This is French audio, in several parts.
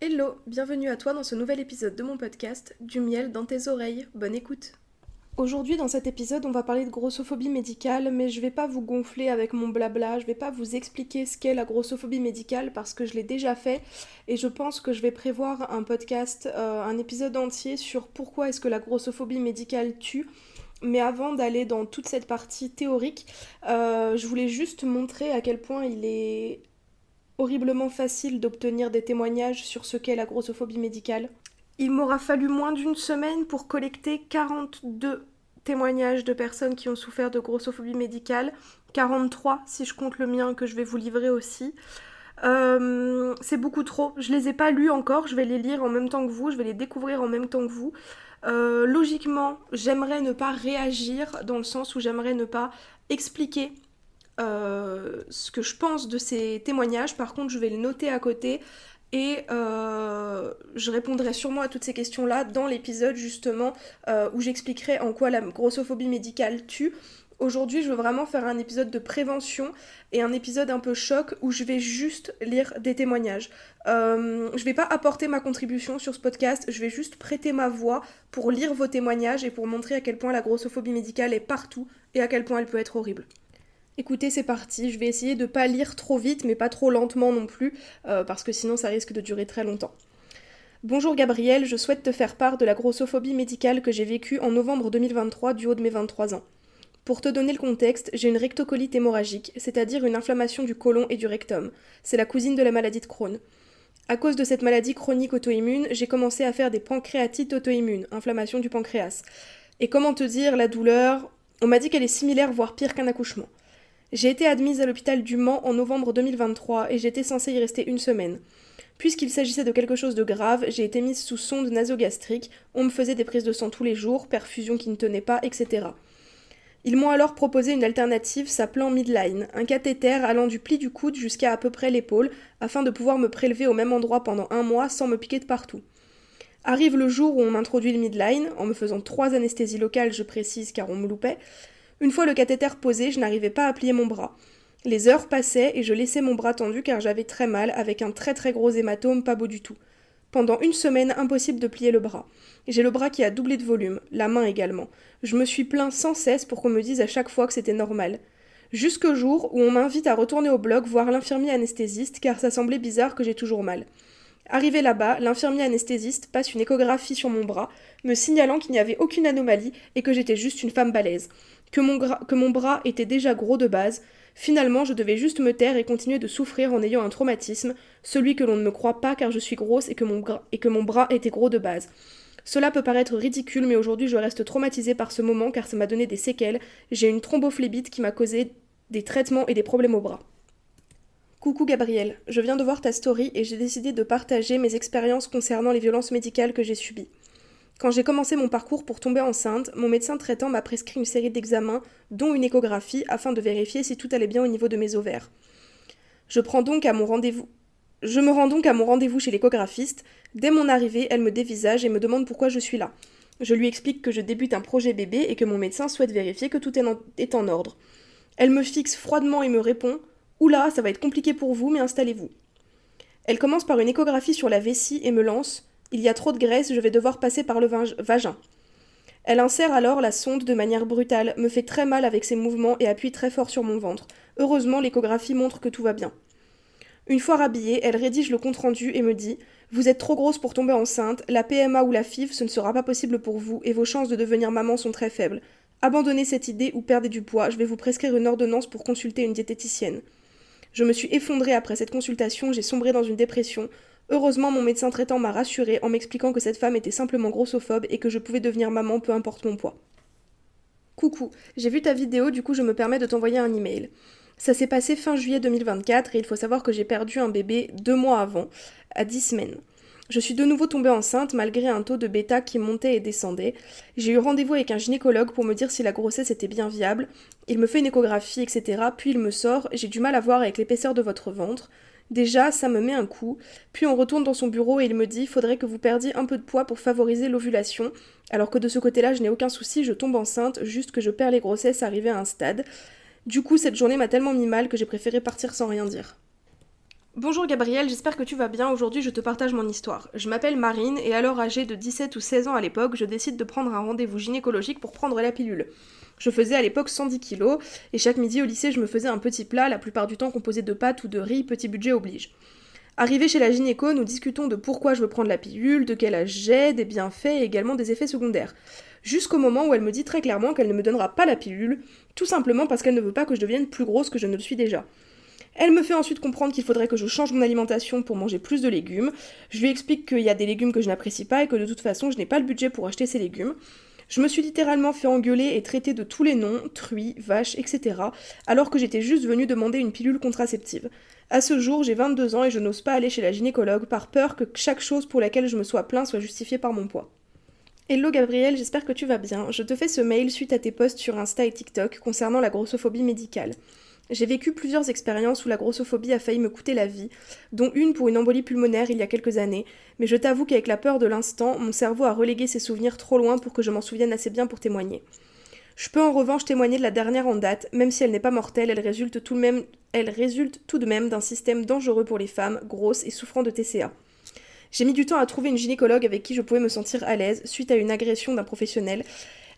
Hello, bienvenue à toi dans ce nouvel épisode de mon podcast, Du miel dans tes oreilles, bonne écoute. Aujourd'hui dans cet épisode on va parler de grossophobie médicale, mais je vais pas vous gonfler avec mon blabla, je vais pas vous expliquer ce qu'est la grossophobie médicale parce que je l'ai déjà fait et je pense que je vais prévoir un podcast, un épisode entier sur pourquoi est-ce que la grossophobie médicale tue. Mais avant d'aller dans toute cette partie théorique, je voulais juste montrer à quel point il est horriblement facile d'obtenir des témoignages sur ce qu'est la grossophobie médicale. Il m'aura fallu moins d'une semaine pour collecter 42 témoignages de personnes qui ont souffert de grossophobie médicale, 43 si je compte le mien que je vais vous livrer aussi. C'est beaucoup trop, je les ai pas lus encore, je vais les lire en même temps que vous, je vais les découvrir en même temps que vous. Logiquement, j'aimerais ne pas réagir dans le sens où j'aimerais ne pas expliquer ce que je pense de ces témoignages. Par contre, je vais le noter à côté et je répondrai sûrement à toutes ces questions-là dans l'épisode justement où j'expliquerai en quoi la grossophobie médicale tue. Aujourd'hui, je veux vraiment faire un épisode de prévention et un épisode un peu choc où je vais juste lire des témoignages. Je vais pas apporter ma contribution sur ce podcast, je vais juste prêter ma voix pour lire vos témoignages et pour montrer à quel point la grossophobie médicale est partout et à quel point elle peut être horrible. Écoutez, c'est parti, je vais essayer de pas lire trop vite, mais pas trop lentement non plus, parce que sinon ça risque de durer très longtemps. Bonjour Gabriel, je souhaite te faire part de la grossophobie médicale que j'ai vécue en novembre 2023 du haut de mes 23 ans. Pour te donner le contexte, j'ai une rectocolite hémorragique, c'est-à-dire une inflammation du côlon et du rectum. C'est la cousine de la maladie de Crohn. À cause de cette maladie chronique auto-immune, j'ai commencé à faire des pancréatites auto-immunes, inflammation du pancréas. Et comment te dire, la douleur, on m'a dit qu'elle est similaire, voire pire qu'un accouchement. J'ai été admise à l'hôpital du Mans en novembre 2023 et j'étais censée y rester une semaine. Puisqu'il s'agissait de quelque chose de grave, j'ai été mise sous sonde nasogastrique, on me faisait des prises de sang tous les jours, perfusion qui ne tenait pas, etc. Ils m'ont alors proposé une alternative s'appelant Midline, un cathéter allant du pli du coude jusqu'à à peu près l'épaule, afin de pouvoir me prélever au même endroit pendant 1 mois sans me piquer de partout. Arrive le jour où on m'introduit le Midline, en me faisant 3 anesthésies locales, je précise car on me loupait. Une fois le cathéter posé, je n'arrivais pas à plier mon bras. Les heures passaient et je laissais mon bras tendu car j'avais très mal, avec un très très gros hématome, pas beau du tout. Pendant une semaine, impossible de plier le bras. J'ai le bras qui a doublé de volume, la main également. Je me suis plaint sans cesse pour qu'on me dise à chaque fois que c'était normal. Jusqu'au jour où on m'invite à retourner au bloc voir l'infirmier anesthésiste car ça semblait bizarre que j'ai toujours mal. Arrivé là-bas, l'infirmier anesthésiste passe une échographie sur mon bras, me signalant qu'il n'y avait aucune anomalie et que j'étais juste une femme balèze. Que mon bras était déjà gros de base. Finalement, je devais juste me taire et continuer de souffrir en ayant un traumatisme, celui que l'on ne me croit pas car je suis grosse et que mon bras était gros de base. Cela peut paraître ridicule, mais aujourd'hui je reste traumatisée par ce moment car ça m'a donné des séquelles. J'ai une thrombophlébite qui m'a causé des traitements et des problèmes au bras. Coucou Gabriel, je viens de voir ta story et j'ai décidé de partager mes expériences concernant les violences médicales que j'ai subies. Quand j'ai commencé mon parcours pour tomber enceinte, mon médecin traitant m'a prescrit une série d'examens, dont une échographie, afin de vérifier si tout allait bien au niveau de mes ovaires. Je me rends donc à mon rendez-vous chez l'échographiste. Dès mon arrivée, elle me dévisage et me demande pourquoi je suis là. Je lui explique que je débute un projet bébé et que mon médecin souhaite vérifier que tout est en ordre. Elle me fixe froidement et me répond « Oula, ça va être compliqué pour vous, mais installez-vous ». Elle commence par une échographie sur la vessie et me lance « Il y a trop de graisse, je vais devoir passer par le vagin ». Elle insère alors la sonde de manière brutale, me fait très mal avec ses mouvements et appuie très fort sur mon ventre. Heureusement, l'échographie montre que tout va bien. Une fois rhabillée, elle rédige le compte-rendu et me dit « Vous êtes trop grosse pour tomber enceinte, la PMA ou la FIV, ce ne sera pas possible pour vous et vos chances de devenir maman sont très faibles. Abandonnez cette idée ou perdez du poids, je vais vous prescrire une ordonnance pour consulter une diététicienne. » Je me suis effondrée après cette consultation, j'ai sombré dans une dépression. Heureusement, mon médecin traitant m'a rassurée en m'expliquant que cette femme était simplement grossophobe et que je pouvais devenir maman peu importe mon poids. Coucou, j'ai vu ta vidéo, du coup je me permets de t'envoyer un email. Ça s'est passé fin juillet 2024 et il faut savoir que j'ai perdu un bébé 2 mois avant, à 10 semaines. Je suis de nouveau tombée enceinte malgré un taux de bêta qui montait et descendait. J'ai eu rendez-vous avec un gynécologue pour me dire si la grossesse était bien viable. Il me fait une échographie, etc. Puis il me sort « J'ai du mal à voir avec l'épaisseur de votre ventre. Déjà, ça me met un coup. Puis on retourne dans son bureau et il me dit « Faudrait que vous perdiez un peu de poids pour favoriser l'ovulation. » Alors que de ce côté-là, je n'ai aucun souci, je tombe enceinte, juste que je perds les grossesses arrivées à un stade. Du coup, cette journée m'a tellement mis mal que j'ai préféré partir sans rien dire. Bonjour Gabriel, j'espère que tu vas bien. Aujourd'hui, je te partage mon histoire. Je m'appelle Marine et alors âgée de 17 ou 16 ans à l'époque, je décide de prendre un rendez-vous gynécologique pour prendre la pilule. Je faisais à l'époque 110 kilos et chaque midi au lycée, je me faisais un petit plat, la plupart du temps composé de pâtes ou de riz, petit budget oblige. Arrivé chez la gynéco, nous discutons de pourquoi je veux prendre la pilule, de quel âge j'ai, des bienfaits et également des effets secondaires. Jusqu'au moment où elle me dit très clairement qu'elle ne me donnera pas la pilule, tout simplement parce qu'elle ne veut pas que je devienne plus grosse que je ne le suis déjà. Elle me fait ensuite comprendre qu'il faudrait que je change mon alimentation pour manger plus de légumes. Je lui explique qu'il y a des légumes que je n'apprécie pas et que de toute façon je n'ai pas le budget pour acheter ces légumes. Je me suis littéralement fait engueuler et traiter de tous les noms, truie, vache, etc. alors que j'étais juste venue demander une pilule contraceptive. À ce jour, j'ai 22 ans et je n'ose pas aller chez la gynécologue par peur que chaque chose pour laquelle je me sois plaint soit justifiée par mon poids. Hello Gabriel, j'espère que tu vas bien. Je te fais ce mail suite à tes posts sur Insta et TikTok concernant la grossophobie médicale. J'ai vécu plusieurs expériences où la grossophobie a failli me coûter la vie, dont une pour une embolie pulmonaire il y a quelques années, mais je t'avoue qu'avec la peur de l'instant, mon cerveau a relégué ses souvenirs trop loin pour que je m'en souvienne assez bien pour témoigner. Je peux en revanche témoigner de la dernière en date, même si elle n'est pas mortelle, elle résulte tout de même d'un système dangereux pour les femmes, grosses et souffrant de TCA. J'ai mis du temps à trouver une gynécologue avec qui je pouvais me sentir à l'aise suite à une agression d'un professionnel,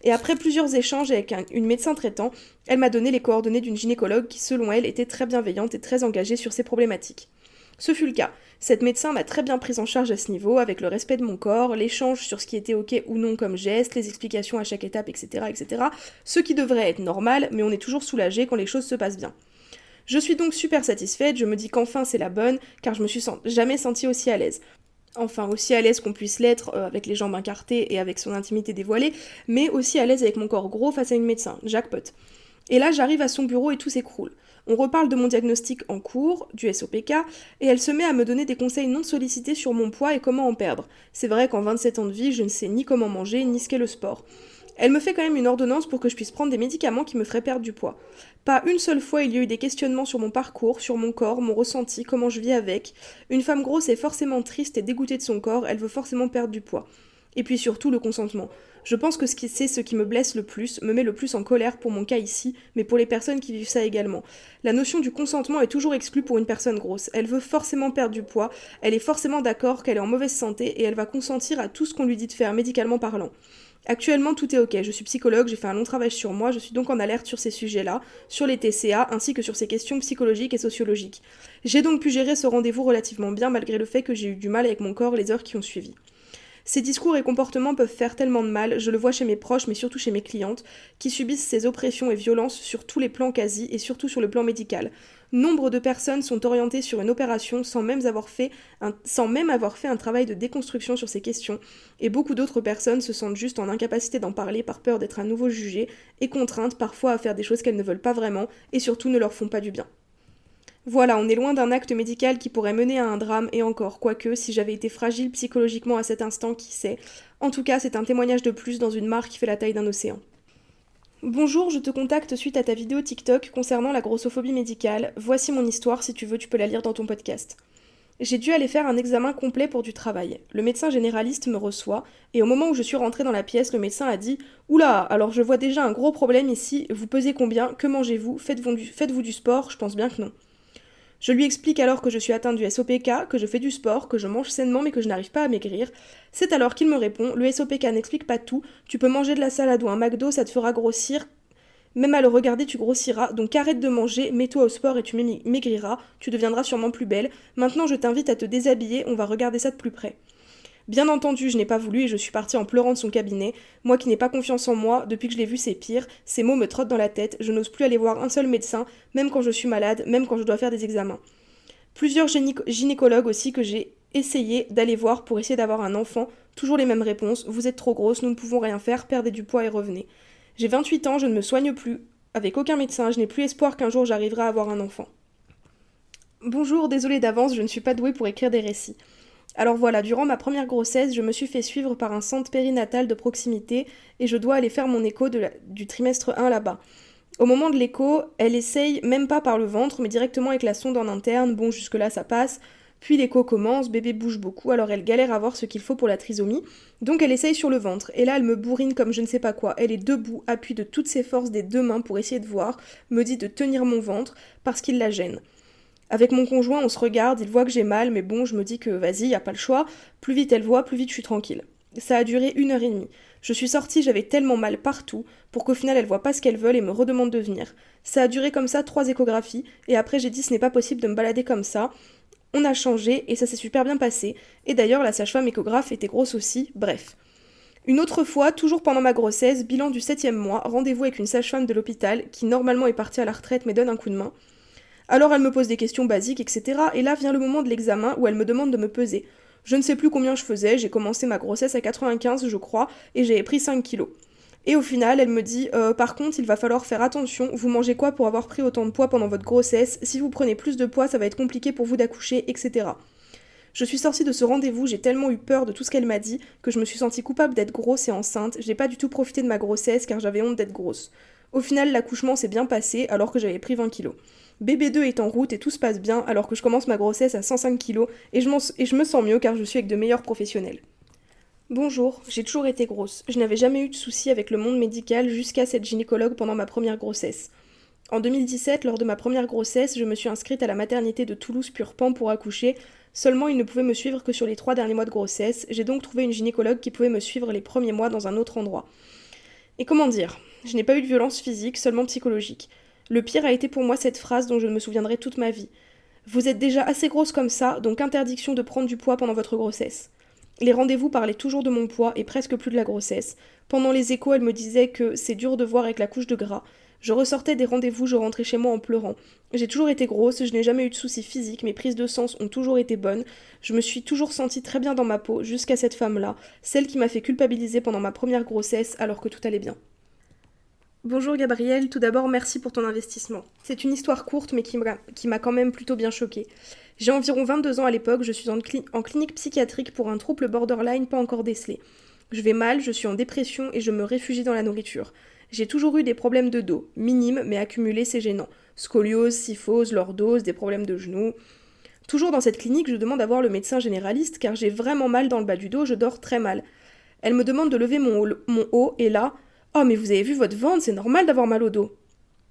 et après plusieurs échanges avec une médecin traitant, elle m'a donné les coordonnées d'une gynécologue qui, selon elle, était très bienveillante et très engagée sur ces problématiques. Ce fut le cas. Cette médecin m'a très bien prise en charge à ce niveau, avec le respect de mon corps, l'échange sur ce qui était ok ou non comme geste, les explications à chaque étape, etc., etc. Ce qui devrait être normal, mais on est toujours soulagé quand les choses se passent bien. Je suis donc super satisfaite, je me dis qu'enfin c'est la bonne, car je me suis jamais sentie aussi à l'aise. Enfin, aussi à l'aise qu'on puisse l'être avec les jambes incartées et avec son intimité dévoilée, mais aussi à l'aise avec mon corps gros face à une médecin, jackpot. Et là, j'arrive à son bureau et tout s'écroule. On reparle de mon diagnostic en cours, du SOPK, et elle se met à me donner des conseils non sollicités sur mon poids et comment en perdre. C'est vrai qu'en 27 ans de vie, je ne sais ni comment manger, ni ce qu'est le sport. Elle me fait quand même une ordonnance pour que je puisse prendre des médicaments qui me feraient perdre du poids. Pas une seule fois il y a eu des questionnements sur mon parcours, sur mon corps, mon ressenti, comment je vis avec. Une femme grosse est forcément triste et dégoûtée de son corps, elle veut forcément perdre du poids. Et puis surtout le consentement. Je pense que c'est ce qui me blesse le plus, me met le plus en colère pour mon cas ici, mais pour les personnes qui vivent ça également. La notion du consentement est toujours exclue pour une personne grosse. Elle veut forcément perdre du poids, elle est forcément d'accord qu'elle est en mauvaise santé et elle va consentir à tout ce qu'on lui dit de faire médicalement parlant. Actuellement, tout est ok. Je suis psychologue, j'ai fait un long travail sur moi, je suis donc en alerte sur ces sujets-là, sur les TCA, ainsi que sur ces questions psychologiques et sociologiques. J'ai donc pu gérer ce rendez-vous relativement bien, malgré le fait que j'ai eu du mal avec mon corps les heures qui ont suivi. Ces discours et comportements peuvent faire tellement de mal, je le vois chez mes proches, mais surtout chez mes clientes, qui subissent ces oppressions et violences sur tous les plans quasi, et surtout sur le plan médical. Nombre de personnes sont orientées sur une opération sans même avoir fait un travail de déconstruction sur ces questions, et beaucoup d'autres personnes se sentent juste en incapacité d'en parler par peur d'être à nouveau jugées, et contraintes parfois à faire des choses qu'elles ne veulent pas vraiment, et surtout ne leur font pas du bien. Voilà, on est loin d'un acte médical qui pourrait mener à un drame, et encore, quoique, si j'avais été fragile psychologiquement à cet instant, qui sait. En tout cas, c'est un témoignage de plus dans une mare qui fait la taille d'un océan. Bonjour, je te contacte suite à ta vidéo TikTok concernant la grossophobie médicale. Voici mon histoire, si tu veux, tu peux la lire dans ton podcast. J'ai dû aller faire un examen complet pour du travail. Le médecin généraliste me reçoit, et au moment où je suis rentrée dans la pièce, le médecin a dit « Oula, alors je vois déjà un gros problème ici, vous pesez combien, que mangez-vous, faites-vous du sport, je pense bien que non. » Je lui explique alors que je suis atteinte du SOPK, que je fais du sport, que je mange sainement mais que je n'arrive pas à maigrir. C'est alors qu'il me répond « Le SOPK n'explique pas tout, tu peux manger de la salade ou un McDo, ça te fera grossir, même à le regarder tu grossiras, donc arrête de manger, mets-toi au sport et tu maigriras, tu deviendras sûrement plus belle. Maintenant je t'invite à te déshabiller, on va regarder ça de plus près. » Bien entendu, je n'ai pas voulu et je suis partie en pleurant de son cabinet. Moi qui n'ai pas confiance en moi, depuis que je l'ai vu, c'est pire. Ces mots me trottent dans la tête, je n'ose plus aller voir un seul médecin, même quand je suis malade, même quand je dois faire des examens. Plusieurs gynécologues aussi que j'ai essayé d'aller voir pour essayer d'avoir un enfant, toujours les mêmes réponses, vous êtes trop grosse, nous ne pouvons rien faire, perdez du poids et revenez. J'ai 28 ans, je ne me soigne plus, avec aucun médecin, je n'ai plus espoir qu'un jour j'arriverai à avoir un enfant. Bonjour, désolée d'avance, je ne suis pas douée pour écrire des récits. Alors voilà, durant ma première grossesse, je me suis fait suivre par un centre périnatal de proximité et je dois aller faire mon écho du trimestre 1 là-bas. Au moment de l'écho, elle essaye, même pas par le ventre, mais directement avec la sonde en interne, bon jusque-là ça passe, puis l'écho commence, bébé bouge beaucoup, alors elle galère à voir ce qu'il faut pour la trisomie, donc elle essaye sur le ventre, et là elle me bourrine comme je ne sais pas quoi, elle est debout, appuie de toutes ses forces des deux mains pour essayer de voir, me dit de tenir mon ventre, parce qu'il la gêne. Avec mon conjoint, on se regarde, il voit que j'ai mal, mais bon, je me dis que vas-y, y a pas le choix, plus vite elle voit, plus vite je suis tranquille. Ça a duré 1 heure et demie. Je suis sortie, j'avais tellement mal partout, pour qu'au final elles voient pas ce qu'elles veulent et me redemandent de venir. Ça a duré comme ça 3 échographies, et après j'ai dit ce n'est pas possible de me balader comme ça. On a changé, et ça s'est super bien passé, et d'ailleurs la sage-femme échographe était grosse aussi, bref. Une autre fois, toujours pendant ma grossesse, bilan du 7e mois, rendez-vous avec une sage-femme de l'hôpital, qui normalement est partie à la retraite mais donne un coup de main. Alors elle me pose des questions basiques, etc. Et là vient le moment de l'examen où elle me demande de me peser. Je ne sais plus combien je faisais, j'ai commencé ma grossesse à 95 je crois, et j'avais pris 5 kilos. Et au final, elle me dit par contre, il va falloir faire attention, vous mangez quoi pour avoir pris autant de poids pendant votre grossesse, si vous prenez plus de poids, ça va être compliqué pour vous d'accoucher, etc. Je suis sortie de ce rendez-vous, j'ai tellement eu peur de tout ce qu'elle m'a dit que je me suis sentie coupable d'être grosse et enceinte, j'ai pas du tout profité de ma grossesse car j'avais honte d'être grosse. Au final, l'accouchement s'est bien passé alors que j'avais pris 20 kilos. Bébé 2 est en route et tout se passe bien alors que je commence ma grossesse à 105 kilos et je me sens mieux car je suis avec de meilleurs professionnels. Bonjour, j'ai toujours été grosse. Je n'avais jamais eu de soucis avec le monde médical jusqu'à cette gynécologue pendant ma première grossesse. En 2017, lors de ma première grossesse, je me suis inscrite à la maternité de Toulouse-Purpan pour accoucher, seulement il ne pouvait me suivre que sur les 3 derniers mois de grossesse, j'ai donc trouvé une gynécologue qui pouvait me suivre les premiers mois dans un autre endroit. Et comment dire, je n'ai pas eu de violence physique, seulement psychologique. Le pire a été pour moi cette phrase dont je me souviendrai toute ma vie. Vous êtes déjà assez grosse comme ça, donc interdiction de prendre du poids pendant votre grossesse. Les rendez-vous parlaient toujours de mon poids et presque plus de la grossesse. Pendant les échos, elle me disait que c'est dur de voir avec la couche de gras. Je ressortais des rendez-vous, je rentrais chez moi en pleurant. J'ai toujours été grosse, je n'ai jamais eu de soucis physiques, mes prises de sang ont toujours été bonnes, je me suis toujours sentie très bien dans ma peau, jusqu'à cette femme-là, celle qui m'a fait culpabiliser pendant ma première grossesse alors que tout allait bien. Bonjour Gabrielle, tout d'abord merci pour ton investissement. C'est une histoire courte mais qui m'a quand même plutôt bien choquée. J'ai environ 22 ans à l'époque, je suis en clinique psychiatrique pour un trouble borderline pas encore décelé. Je vais mal, je suis en dépression et je me réfugie dans la nourriture. J'ai toujours eu des problèmes de dos, minimes mais accumulés c'est gênant. Scoliose, syphose, lordose, des problèmes de genoux. Toujours dans cette clinique, je demande à voir le médecin généraliste car j'ai vraiment mal dans le bas du dos, je dors très mal. Elle me demande de lever mon haut et là... Oh, mais vous avez vu votre ventre, c'est normal d'avoir mal au dos.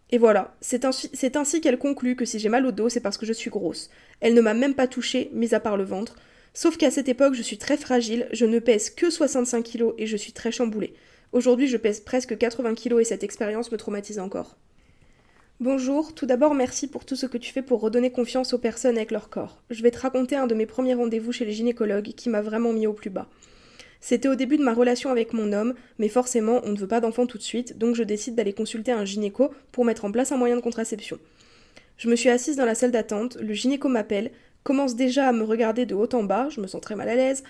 Et voilà, c'est ainsi qu'elle conclut que si j'ai mal au dos, c'est parce que je suis grosse. Elle ne m'a même pas touchée, mis à part le ventre. Sauf qu'à cette époque, je suis très fragile, je ne pèse que 65 kilos et je suis très chamboulée. Aujourd'hui, je pèse presque 80 kilos et cette expérience me traumatise encore. Bonjour, tout d'abord merci pour tout ce que tu fais pour redonner confiance aux personnes avec leur corps. Je vais te raconter un de mes premiers rendez-vous chez les gynécologues qui m'a vraiment mis au plus bas. C'était au début de ma relation avec mon homme, mais forcément, on ne veut pas d'enfant tout de suite, donc je décide d'aller consulter un gynéco pour mettre en place un moyen de contraception. Je me suis assise dans la salle d'attente, le gynéco m'appelle, commence déjà à me regarder de haut en bas, je me sens très mal à l'aise.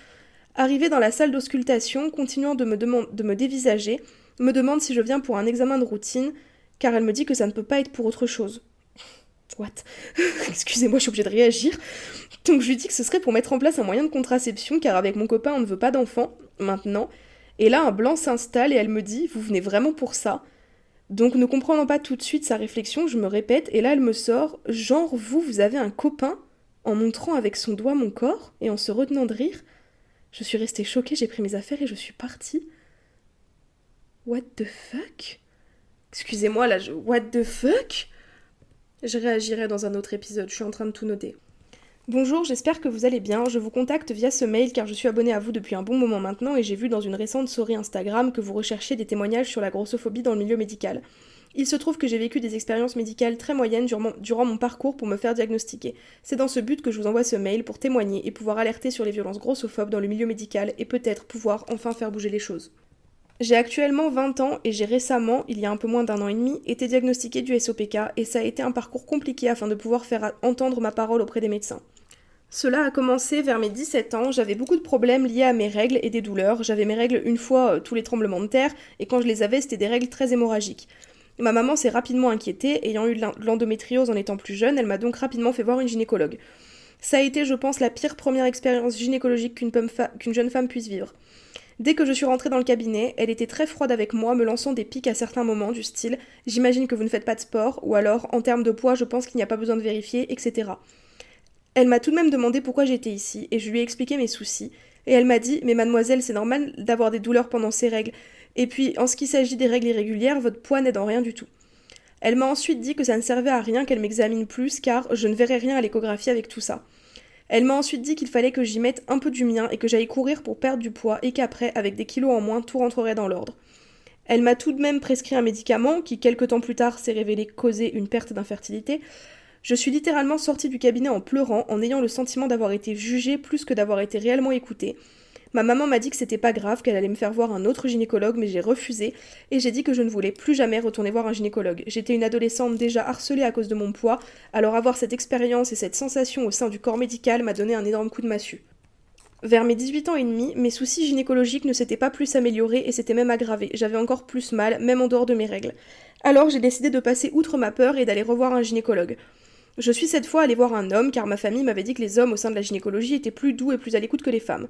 Arrivé dans la salle d'auscultation, continuant de me dévisager, me demande si je viens pour un examen de routine, car elle me dit que ça ne peut pas être pour autre chose. What? Excusez-moi, je suis obligée de réagir. Donc je lui dis que ce serait pour mettre en place un moyen de contraception, car avec mon copain on ne veut pas d'enfant, maintenant. Et là un blanc s'installe et elle me dit, vous venez vraiment pour ça? Donc ne comprenant pas tout de suite sa réflexion, je me répète, et là elle me sort, genre vous avez un copain? En montrant avec son doigt mon corps, et en se retenant de rire. Je suis restée choquée, j'ai pris mes affaires et je suis partie. What the fuck? Excusez-moi là, what the fuck? Je réagirai dans un autre épisode, je suis en train de tout noter. Bonjour, j'espère que vous allez bien. Je vous contacte via ce mail car je suis abonnée à vous depuis un bon moment maintenant et j'ai vu dans une récente story Instagram que vous recherchiez des témoignages sur la grossophobie dans le milieu médical. Il se trouve que j'ai vécu des expériences médicales très moyennes durant mon parcours pour me faire diagnostiquer. C'est dans ce but que je vous envoie ce mail pour témoigner et pouvoir alerter sur les violences grossophobes dans le milieu médical et peut-être pouvoir enfin faire bouger les choses. J'ai actuellement 20 ans et j'ai récemment, il y a un peu moins d'1 an et demi, été diagnostiquée du SOPK et ça a été un parcours compliqué afin de pouvoir faire entendre ma parole auprès des médecins. Cela a commencé vers mes 17 ans, j'avais beaucoup de problèmes liés à mes règles et des douleurs. J'avais mes règles une fois tous les tremblements de terre et quand je les avais, c'était des règles très hémorragiques. Ma maman s'est rapidement inquiétée, ayant eu de l'endométriose en étant plus jeune, elle m'a donc rapidement fait voir une gynécologue. Ça a été, je pense, la pire première expérience gynécologique qu'une jeune femme puisse vivre. Dès que je suis rentrée dans le cabinet, elle était très froide avec moi, me lançant des pics à certains moments, du style « J'imagine que vous ne faites pas de sport » ou alors « En termes de poids, je pense qu'il n'y a pas besoin de vérifier », etc. Elle m'a tout de même demandé pourquoi j'étais ici, et je lui ai expliqué mes soucis. Et elle m'a dit « Mais mademoiselle, c'est normal d'avoir des douleurs pendant ces règles. Et puis, en ce qui s'agit des règles irrégulières, votre poids n'aide en rien du tout. » Elle m'a ensuite dit que ça ne servait à rien qu'elle m'examine plus car je ne verrais rien à l'échographie avec tout ça. Elle m'a ensuite dit qu'il fallait que j'y mette un peu du mien et que j'aille courir pour perdre du poids et qu'après, avec des kilos en moins, tout rentrerait dans l'ordre. Elle m'a tout de même prescrit un médicament qui, quelque temps plus tard, s'est révélé causer une perte d'infertilité. Je suis littéralement sortie du cabinet en pleurant, en ayant le sentiment d'avoir été jugée plus que d'avoir été réellement écoutée. Ma maman m'a dit que c'était pas grave, qu'elle allait me faire voir un autre gynécologue, mais j'ai refusé, et j'ai dit que je ne voulais plus jamais retourner voir un gynécologue. J'étais une adolescente déjà harcelée à cause de mon poids, alors avoir cette expérience et cette sensation au sein du corps médical m'a donné un énorme coup de massue. Vers mes 18 ans et demi, mes soucis gynécologiques ne s'étaient pas plus améliorés et s'étaient même aggravés. J'avais encore plus mal, même en dehors de mes règles. Alors j'ai décidé de passer outre ma peur et d'aller revoir un gynécologue. Je suis cette fois allée voir un homme car ma famille m'avait dit que les hommes au sein de la gynécologie étaient plus doux et plus à l'écoute que les femmes.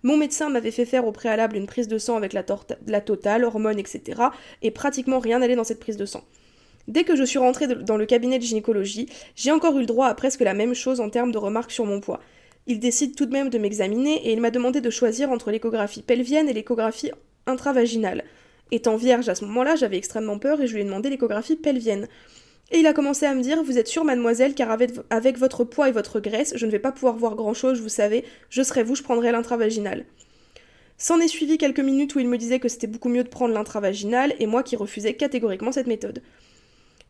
Mon médecin m'avait fait faire au préalable une prise de sang avec la totale, hormones, etc. et pratiquement rien n'allait dans cette prise de sang. Dès que je suis rentrée dans le cabinet de gynécologie, j'ai encore eu le droit à presque la même chose en termes de remarques sur mon poids. Il décide tout de même de m'examiner et il m'a demandé de choisir entre l'échographie pelvienne et l'échographie intravaginale. Étant vierge à ce moment-là, j'avais extrêmement peur et je lui ai demandé l'échographie pelvienne. Et il a commencé à me dire « Vous êtes sûre, mademoiselle, car avec votre poids et votre graisse, je ne vais pas pouvoir voir grand-chose, vous savez, je serai vous, je prendrai l'intravaginale. » S'en est suivi quelques minutes où il me disait que c'était beaucoup mieux de prendre l'intravaginale et moi qui refusais catégoriquement cette méthode.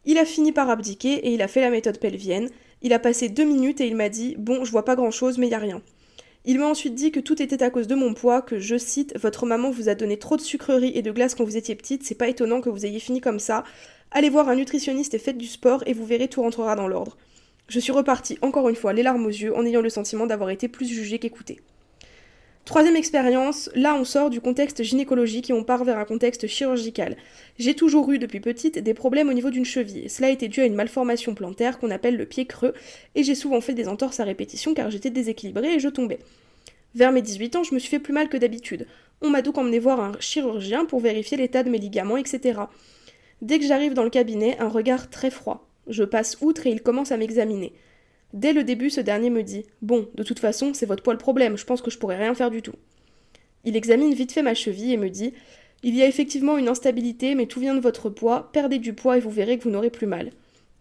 Il a fini par abdiquer et il a fait la méthode pelvienne. Il a passé 2 minutes et il m'a dit « Bon, je vois pas grand-chose, mais y a rien. » Il m'a ensuite dit que tout était à cause de mon poids, que, je cite, « Votre maman vous a donné trop de sucreries et de glace quand vous étiez petite, c'est pas étonnant que vous ayez fini comme ça. Allez voir un nutritionniste et faites du sport et vous verrez tout rentrera dans l'ordre. » Je suis repartie encore une fois les larmes aux yeux en ayant le sentiment d'avoir été plus jugée qu'écoutée. Troisième expérience, là on sort du contexte gynécologique et on part vers un contexte chirurgical. J'ai toujours eu depuis petite des problèmes au niveau d'une cheville. Cela était dû à une malformation plantaire qu'on appelle le pied creux et j'ai souvent fait des entorses à répétition car j'étais déséquilibrée et je tombais. Vers mes 18 ans, je me suis fait plus mal que d'habitude. On m'a donc emmené voir un chirurgien pour vérifier l'état de mes ligaments, etc. Dès que j'arrive dans le cabinet, un regard très froid. Je passe outre et il commence à m'examiner. Dès le début, ce dernier me dit « Bon, de toute façon, c'est votre poids le problème, je pense que je pourrais rien faire du tout. » Il examine vite fait ma cheville et me dit « Il y a effectivement une instabilité, mais tout vient de votre poids, perdez du poids et vous verrez que vous n'aurez plus mal. »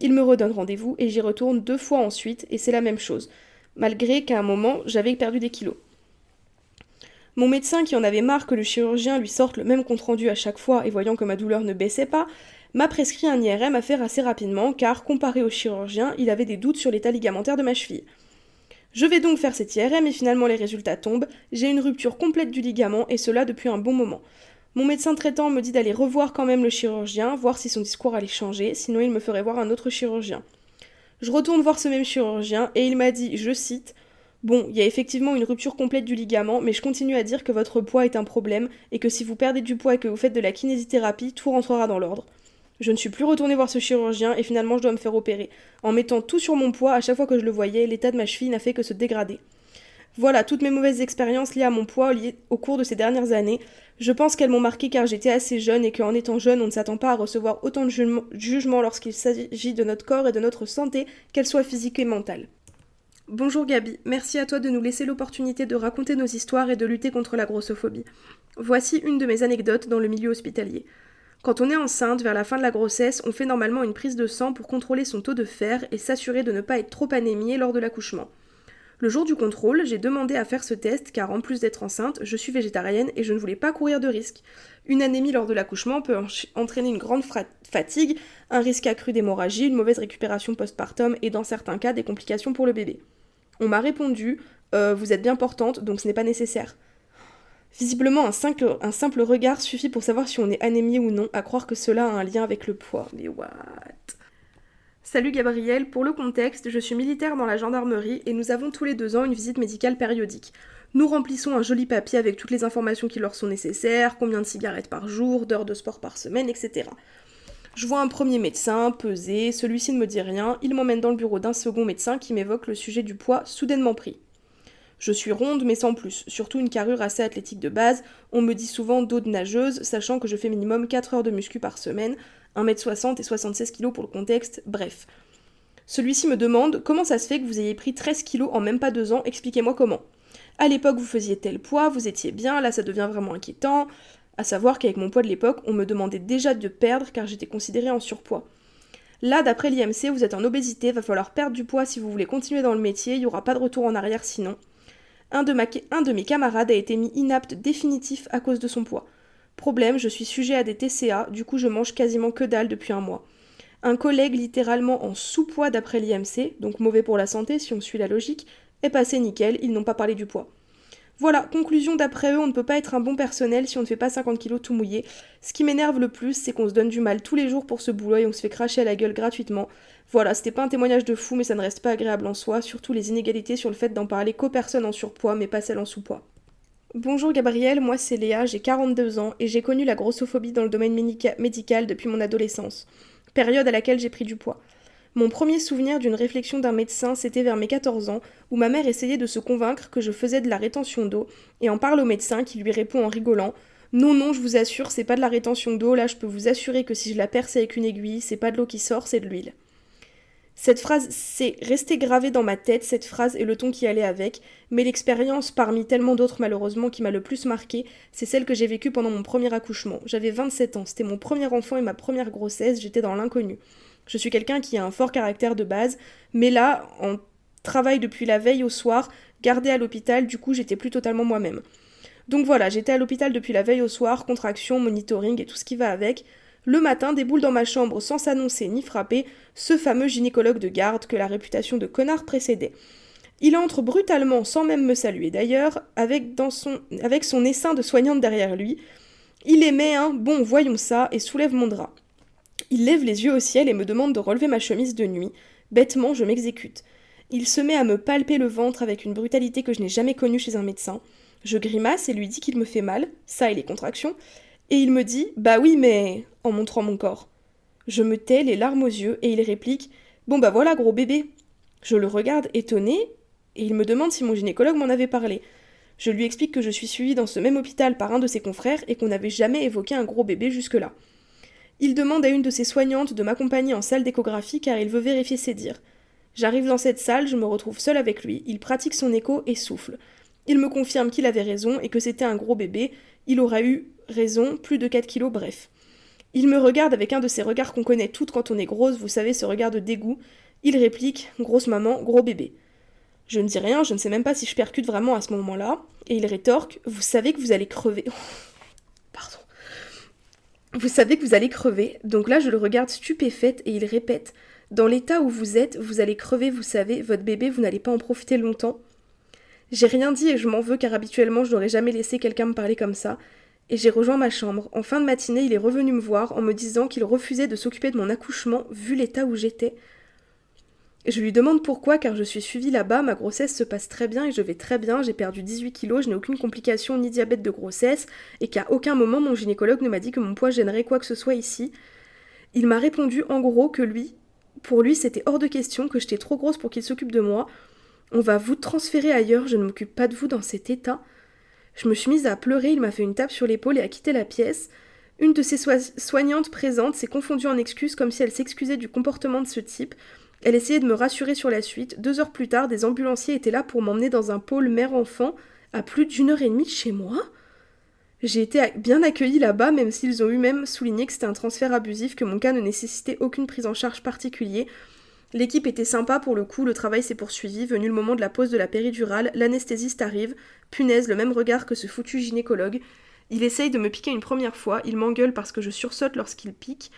Il me redonne rendez-vous et j'y retourne 2 fois ensuite et c'est la même chose, malgré qu'à un moment, j'avais perdu des kilos. Mon médecin, qui en avait marre que le chirurgien lui sorte le même compte-rendu à chaque fois et voyant que ma douleur ne baissait pas, m'a prescrit un IRM à faire assez rapidement car, comparé au chirurgien, il avait des doutes sur l'état ligamentaire de ma cheville. Je vais donc faire cet IRM et finalement les résultats tombent, j'ai une rupture complète du ligament et cela depuis un bon moment. Mon médecin traitant me dit d'aller revoir quand même le chirurgien, voir si son discours allait changer, sinon il me ferait voir un autre chirurgien. Je retourne voir ce même chirurgien et il m'a dit, je cite, « Bon, il y a effectivement une rupture complète du ligament, mais je continue à dire que votre poids est un problème et que si vous perdez du poids et que vous faites de la kinésithérapie, tout rentrera dans l'ordre. » Je ne suis plus retournée voir ce chirurgien et finalement je dois me faire opérer. En mettant tout sur mon poids, à chaque fois que je le voyais, l'état de ma cheville n'a fait que se dégrader. Voilà toutes mes mauvaises expériences liées à mon poids au cours de ces dernières années. Je pense qu'elles m'ont marquée car j'étais assez jeune et qu'en étant jeune, on ne s'attend pas à recevoir autant de jugements lorsqu'il s'agit de notre corps et de notre santé, qu'elle soit physique et mentale. Bonjour Gabi, merci à toi de nous laisser l'opportunité de raconter nos histoires et de lutter contre la grossophobie. Voici une de mes anecdotes dans le milieu hospitalier. Quand on est enceinte, vers la fin de la grossesse, on fait normalement une prise de sang pour contrôler son taux de fer et s'assurer de ne pas être trop anémiée lors de l'accouchement. Le jour du contrôle, j'ai demandé à faire ce test car en plus d'être enceinte, je suis végétarienne et je ne voulais pas courir de risque. Une anémie lors de l'accouchement peut entraîner une grande fatigue, un risque accru d'hémorragie, une mauvaise récupération postpartum et dans certains cas des complications pour le bébé. On m'a répondu « Vous êtes bien portante, donc ce n'est pas nécessaire ». Visiblement, un simple regard suffit pour savoir si on est anémie ou non, à croire que cela a un lien avec le poids. Mais what? Salut Gabriel, pour le contexte, je suis militaire dans la gendarmerie et nous avons tous les 2 ans une visite médicale périodique. Nous remplissons un joli papier avec toutes les informations qui leur sont nécessaires, combien de cigarettes par jour, d'heures de sport par semaine, etc. Je vois un premier médecin, peser, celui-ci ne me dit rien, il m'emmène dans le bureau d'un second médecin qui m'évoque le sujet du poids soudainement pris. Je suis ronde mais sans plus, surtout une carrure assez athlétique de base, on me dit souvent dos de nageuse, sachant que je fais minimum 4 heures de muscu par semaine, 1m60 et 76 kg pour le contexte, bref. Celui-ci me demande comment ça se fait que vous ayez pris 13 kg en même pas 2 ans, expliquez-moi comment. À l'époque vous faisiez tel poids, vous étiez bien, là ça devient vraiment inquiétant, à savoir qu'avec mon poids de l'époque, on me demandait déjà de perdre car j'étais considérée en surpoids. Là, d'après l'IMC, vous êtes en obésité, va falloir perdre du poids si vous voulez continuer dans le métier, il n'y aura pas de retour en arrière sinon. Un de mes camarades a été mis inapte définitif à cause de son poids. Problème, je suis sujet à des TCA, du coup je mange quasiment que dalle depuis un mois. Un collègue littéralement en sous-poids d'après l'IMC, donc mauvais pour la santé si on suit la logique, est passé nickel, ils n'ont pas parlé du poids. Voilà, conclusion d'après eux, on ne peut pas être un bon personnel si on ne fait pas 50 kilos tout mouillé. Ce qui m'énerve le plus, c'est qu'on se donne du mal tous les jours pour ce boulot et on se fait cracher à la gueule gratuitement. Voilà, c'était pas un témoignage de fou, mais ça ne reste pas agréable en soi, surtout les inégalités sur le fait d'en parler qu'aux personnes en surpoids, mais pas celles en sous-poids. Bonjour Gabriel, moi c'est Léa, j'ai 42 ans et j'ai connu la grossophobie dans le domaine médical depuis mon adolescence, période à laquelle j'ai pris du poids. Mon premier souvenir d'une réflexion d'un médecin, c'était vers mes 14 ans, où ma mère essayait de se convaincre que je faisais de la rétention d'eau, et en parle au médecin qui lui répond en rigolant « Non, non, je vous assure, c'est pas de la rétention d'eau, là je peux vous assurer que si je la perce avec une aiguille, c'est pas de l'eau qui sort, c'est de l'huile. » Cette phrase s'est restée gravée dans ma tête, cette phrase et le ton qui allait avec, mais l'expérience, parmi tellement d'autres malheureusement, qui m'a le plus marquée, c'est celle que j'ai vécue pendant mon premier accouchement. J'avais 27 ans, c'était mon premier enfant et ma première grossesse, j'étais dans l'inconnu. Je suis quelqu'un qui a un fort caractère de base, mais là, en travail depuis la veille au soir, gardée à l'hôpital, du coup j'étais plus totalement moi-même. Donc voilà, j'étais à l'hôpital depuis la veille au soir, contraction, monitoring et tout ce qui va avec. Le matin, déboule dans ma chambre sans s'annoncer ni frapper, ce fameux gynécologue de garde que la réputation de connard précédait. Il entre brutalement, sans même me saluer d'ailleurs, avec son essaim de soignante derrière lui. Il émet un « bon, voyons ça » et soulève mon drap. Il lève les yeux au ciel et me demande de relever ma chemise de nuit. Bêtement, je m'exécute. Il se met à me palper le ventre avec une brutalité que je n'ai jamais connue chez un médecin. Je grimace et lui dis qu'il me fait mal, ça et les contractions, et il me dit « bah oui, mais… » en montrant mon corps. Je me tais, les larmes aux yeux, et il réplique « bon bah voilà, gros bébé !» Je le regarde étonné, et il me demande si mon gynécologue m'en avait parlé. Je lui explique que je suis suivie dans ce même hôpital par un de ses confrères et qu'on n'avait jamais évoqué un gros bébé jusque-là. Il demande à une de ses soignantes de m'accompagner en salle d'échographie car il veut vérifier ses dires. J'arrive dans cette salle, je me retrouve seule avec lui, il pratique son écho et souffle. Il me confirme qu'il avait raison et que c'était un gros bébé, il aura eu raison, plus de 4 kilos, bref. Il me regarde avec un de ces regards qu'on connaît toutes quand on est grosse, vous savez, ce regard de dégoût. Il réplique « grosse maman, gros bébé ». Je ne dis rien, je ne sais même pas si je percute vraiment à ce moment-là, et il rétorque « vous savez que vous allez crever ». Pardon. Vous savez que vous allez crever, donc là je le regarde stupéfaite et il répète « dans l'état où vous êtes, vous allez crever, vous savez, votre bébé, vous n'allez pas en profiter longtemps ». J'ai rien dit et je m'en veux car habituellement je n'aurais jamais laissé quelqu'un me parler comme ça, et j'ai rejoint ma chambre. En fin de matinée, il est revenu me voir en me disant qu'il refusait de s'occuper de mon accouchement vu l'état où j'étais. Je lui demande pourquoi, car je suis suivie là-bas, ma grossesse se passe très bien et je vais très bien, j'ai perdu 18 kilos, je n'ai aucune complication ni diabète de grossesse, et qu'à aucun moment mon gynécologue ne m'a dit que mon poids gênerait quoi que ce soit ici. Il m'a répondu en gros que pour lui c'était hors de question, que j'étais trop grosse pour qu'il s'occupe de moi. On va vous transférer ailleurs, je ne m'occupe pas de vous dans cet état. Je me suis mise à pleurer, il m'a fait une tape sur l'épaule et a quitté la pièce. Une de ses soignantes présentes s'est confondue en excuses comme si elle s'excusait du comportement de ce type. Elle essayait de me rassurer sur la suite. 2 heures plus tard, des ambulanciers étaient là pour m'emmener dans un pôle mère-enfant à plus d'1 heure et demie de chez moi. J'ai été bien accueillie là-bas, même s'ils ont eux-mêmes souligné que c'était un transfert abusif, que mon cas ne nécessitait aucune prise en charge particulière. L'équipe était sympa pour le coup, le travail s'est poursuivi, venu le moment de la pause de la péridurale, l'anesthésiste arrive, punaise, le même regard que ce foutu gynécologue. Il essaye de me piquer une première fois, il m'engueule parce que je sursaute lorsqu'il pique.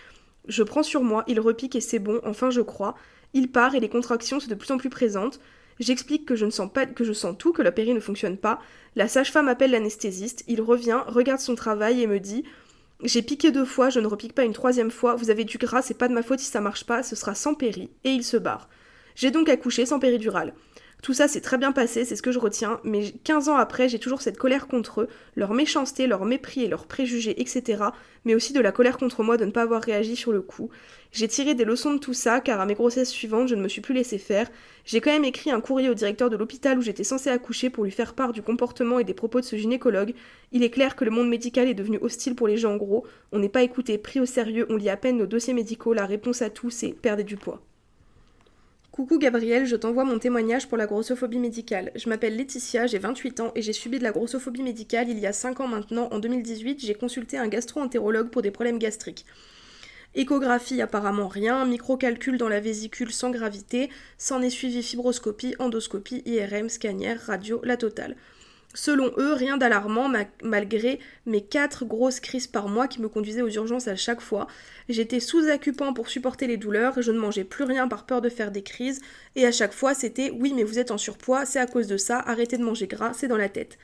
Je prends sur moi, il repique et c'est bon, enfin je crois. Il part et les contractions sont de plus en plus présentes. J'explique que je sens tout, que la péri ne fonctionne pas. La sage-femme appelle l'anesthésiste, il revient, regarde son travail et me dit « j'ai piqué 2 fois, je ne repique pas une 3e fois, vous avez du gras, c'est pas de ma faute si ça marche pas, ce sera sans péri. » Et il se barre. J'ai donc accouché sans péridurale. Tout ça s'est très bien passé, c'est ce que je retiens, mais 15 ans après, j'ai toujours cette colère contre eux, leur méchanceté, leur mépris et leurs préjugés, etc., mais aussi de la colère contre moi de ne pas avoir réagi sur le coup. J'ai tiré des leçons de tout ça, car à mes grossesses suivantes, je ne me suis plus laissé faire. J'ai quand même écrit un courrier au directeur de l'hôpital où j'étais censée accoucher pour lui faire part du comportement et des propos de ce gynécologue. Il est clair que le monde médical est devenu hostile pour les gens gros, on n'est pas écouté, pris au sérieux, on lit à peine nos dossiers médicaux, la réponse à tout c'est « perdez du poids ». Coucou Gabriel, je t'envoie mon témoignage pour la grossophobie médicale. Je m'appelle Laetitia, j'ai 28 ans et j'ai subi de la grossophobie médicale il y a 5 ans maintenant. En 2018, j'ai consulté un gastro-entérologue pour des problèmes gastriques. Échographie apparemment rien, microcalcul dans la vésicule sans gravité, s'en est suivi fibroscopie, endoscopie, IRM, scanner, radio, la totale. Selon eux, rien d'alarmant malgré mes 4 grosses crises par mois qui me conduisaient aux urgences à chaque fois. J'étais sous acupan pour supporter les douleurs, je ne mangeais plus rien par peur de faire des crises, et à chaque fois c'était « oui mais vous êtes en surpoids, c'est à cause de ça, arrêtez de manger gras, c'est dans la tête ».